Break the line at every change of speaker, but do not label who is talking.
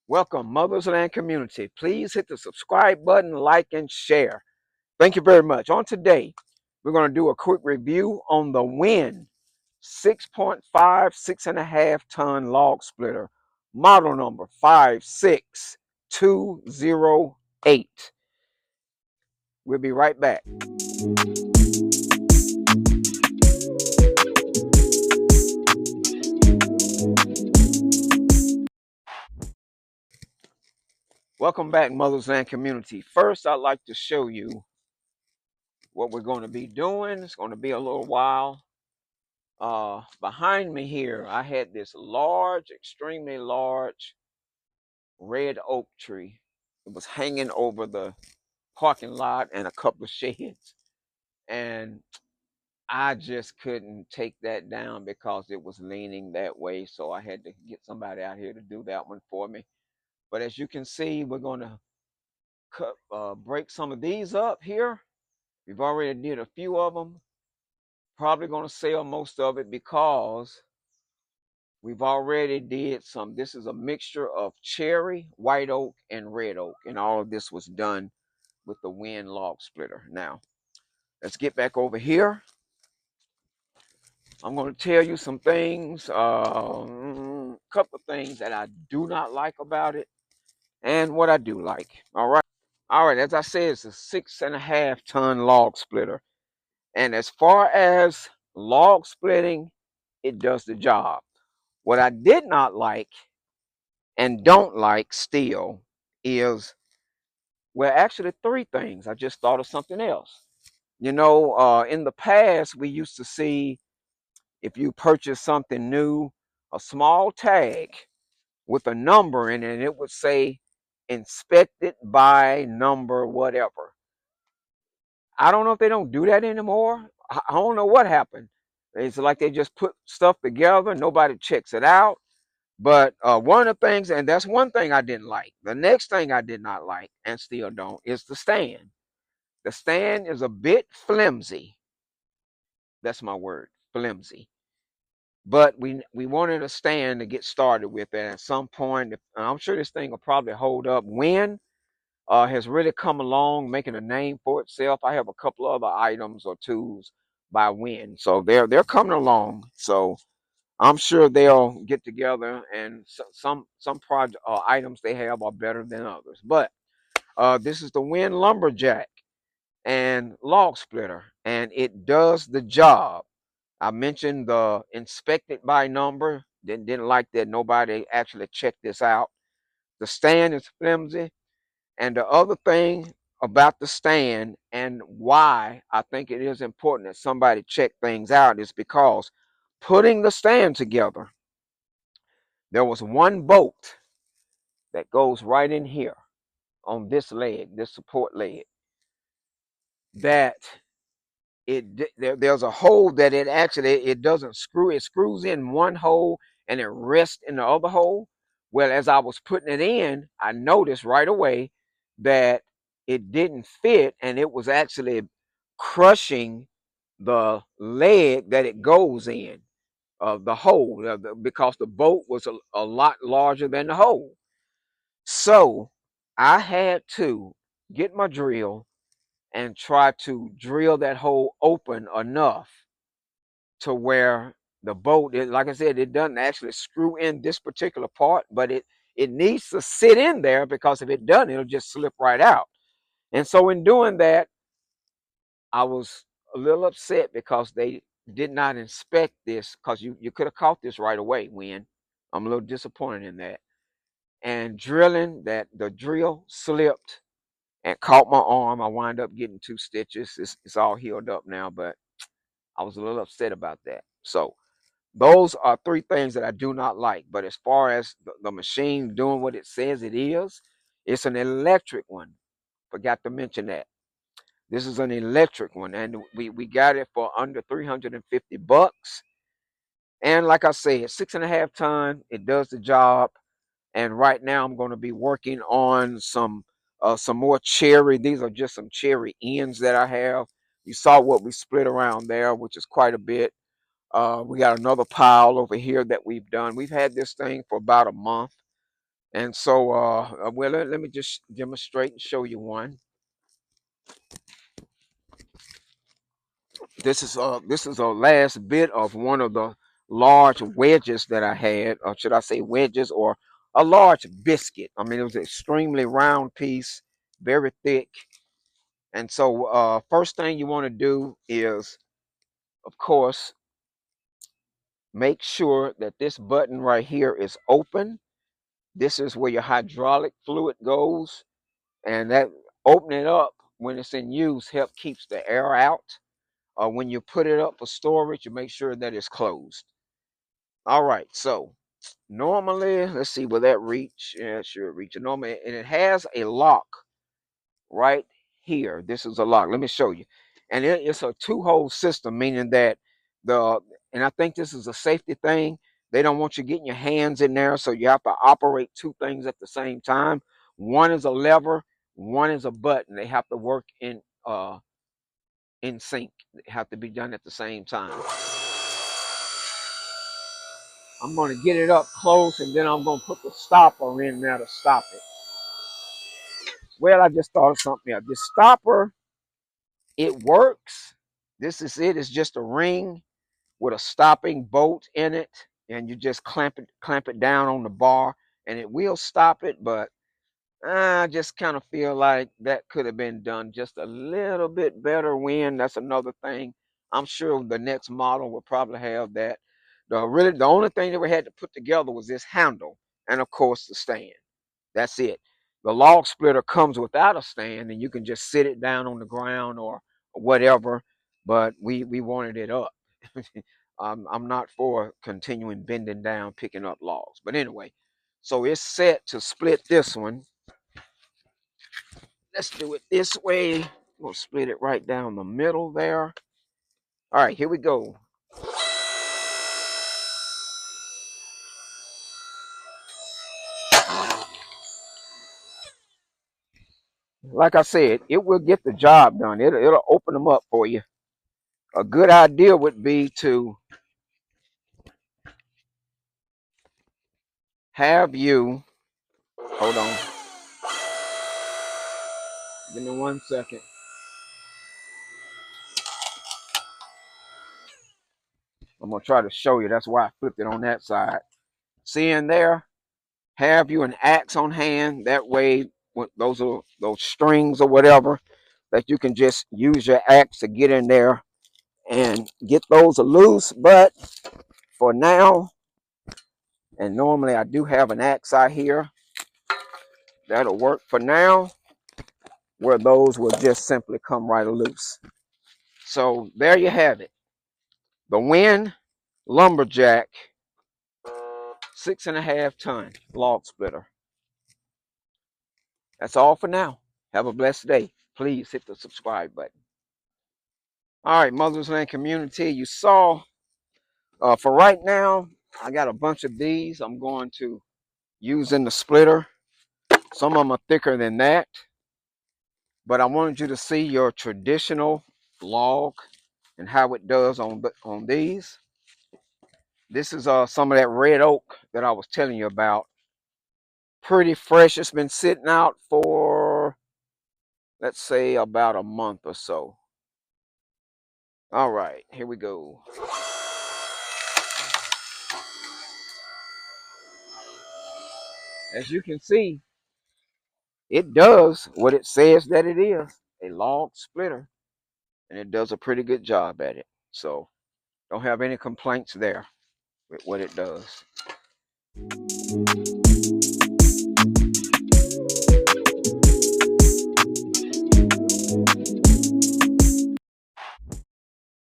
Welcome, Motherland community. Please hit the subscribe button, like, and share. Thank you very much. On today, we're going to do a quick review on the WEN 6.5, 6.5 ton log splitter, model number 56208. We'll be right back. Welcome back, Motherland community. First, I'd like to show you what we're going to be doing. It's going to be a little while. Behind me here, I had this large, extremely large red oak tree. It was hanging over the parking lot and a couple of sheds. And I just couldn't take that down because it was leaning that way. So I had to get somebody out here to do that one for me. But as you can see, we're going to break some of these up here. We've already did a few of them. Probably going to sell most of it because we've already did some. This is a mixture of cherry, white oak, and red oak. And all of this was done with the WEN log splitter. Now, let's get back over here. I'm going to tell you some things, a couple of things that I do not like about it and what I do like. All right. All right. As I said, it's a 6.5 ton log splitter. And as far as log splitting, it does the job. What I did not like and don't like still is, well, actually three things. I just thought of something else. In the past, we used to see, if you purchase something new, a small tag with a number in it, and it would say inspected by number whatever. I don't know if they don't do that anymore. I don't know what happened. It's like they just put stuff together, nobody checks it out. But one of the things, and that's one thing I didn't like. The next thing I did not like, and still don't, is the stand. The stand is a bit flimsy. That's my word, flimsy. But we wanted a stand to get started with, and at some point, I'm sure this thing will probably hold up. WEN has really come along, making a name for itself. I have a couple other items or tools by WEN, so they're coming along. So I'm sure they'll get together, and some project items they have are better than others. But this is the WEN lumberjack and log splitter, and it does the job. I mentioned the inspected by number. Didn't like that nobody actually checked this out. The stand is flimsy. And the other thing about the stand and why I think it is important that somebody check things out is because putting the stand together, there was one bolt that goes right in here on this leg, this support leg, that there's a hole that it doesn't screw. It screws in one hole and it rests in the other hole. Well, as I was putting it in, I noticed right away that it didn't fit, and it was actually crushing the leg that it goes in, the hole, because the bolt was a lot larger than the hole. So I had to get my drill and try to drill that hole open enough to where the bolt, like I said, it doesn't actually screw in this particular part, but it needs to sit in there, because if it doesn't, it'll just slip right out. And so in doing that, I was a little upset because they did not inspect this, because you could have caught this right away. WEN, I'm a little disappointed in that. And drilling, that the drill slipped and caught my arm. I wind up getting 2 stitches. It's all healed up now, but I was a little upset about that. So those are three things that I do not like. But as far as the machine doing what it says it is, it's an electric one. Forgot to mention that. This is an electric one, and we got it for under $350. And like I said, 6.5 ton, it does the job. And right now I'm going to be working on some more cherry. These are just some cherry ends that I have. You saw what we split around there, which is quite a bit. We got another pile over here that we've done. We've had this thing for about a month, And so, well, let me just demonstrate and show you one. This is a last bit of one of the large wedges that I had, or should I say wedges, or a large biscuit. I mean, it was an extremely round piece, very thick. And so, first thing you want to do is, of course, make sure that this button right here is open. This is where your hydraulic fluid goes, and that opening it up when it's in use help keeps the air out. When you put it up for storage, you make sure that it's closed. All right, so normally, let's see, will that reach? Yeah, it should reach it normally, and it has a lock right here. This is a lock. Let me show you. And it's a two-hole system, meaning that the, and I think this is a safety thing. They don't want you getting your hands in there, so you have to operate two things at the same time. One is a lever, one is a button. They have to work in sync. They have to be done at the same time. I'm going to get it up close, and then I'm going to put the stopper in there to stop it. Well, I just thought of something else. The stopper, it works. This is it. It's just a ring with a stopping bolt in it, and you just clamp it down on the bar, and it will stop it. But I just kind of feel like that could have been done just a little bit better. When that's another thing. I'm sure the next model will probably have that. The only thing that we had to put together was this handle, and of course the stand. That's it. The log splitter comes without a stand, and you can just sit it down on the ground or whatever. But we wanted it up. I'm not for continuing bending down, picking up logs. But anyway, so it's set to split this one. Let's do it this way. We'll split it right down the middle there. All right, here we go. Like I said, it will get the job done. It'll open them up for you. A good idea would be to have you, hold on, give me 1 second. I'm gonna try to show you. That's why I flipped it on that side. See in there, have you an axe on hand. That way, with those strings or whatever, that you can just use your axe to get in there and get those loose. But for now, and normally I do have an axe out here that'll work for now, where those will just simply come right loose. So there you have it. The WEN Lumberjack 6.5 ton log splitter. That's all for now. Have a blessed day. Please hit the subscribe button. All right, Mother's Land community, you saw, for right now, I got a bunch of these I'm going to use in the splitter. Some of them are thicker than that, but I wanted you to see your traditional log and how it does on these. This is some of that red oak that I was telling you about. Pretty fresh. It's been sitting out for, let's say, about a month or so. All right, here we go. As you can see, it does what it says that it is, a log splitter, and it does a pretty good job at it. So don't have any complaints there with what it does.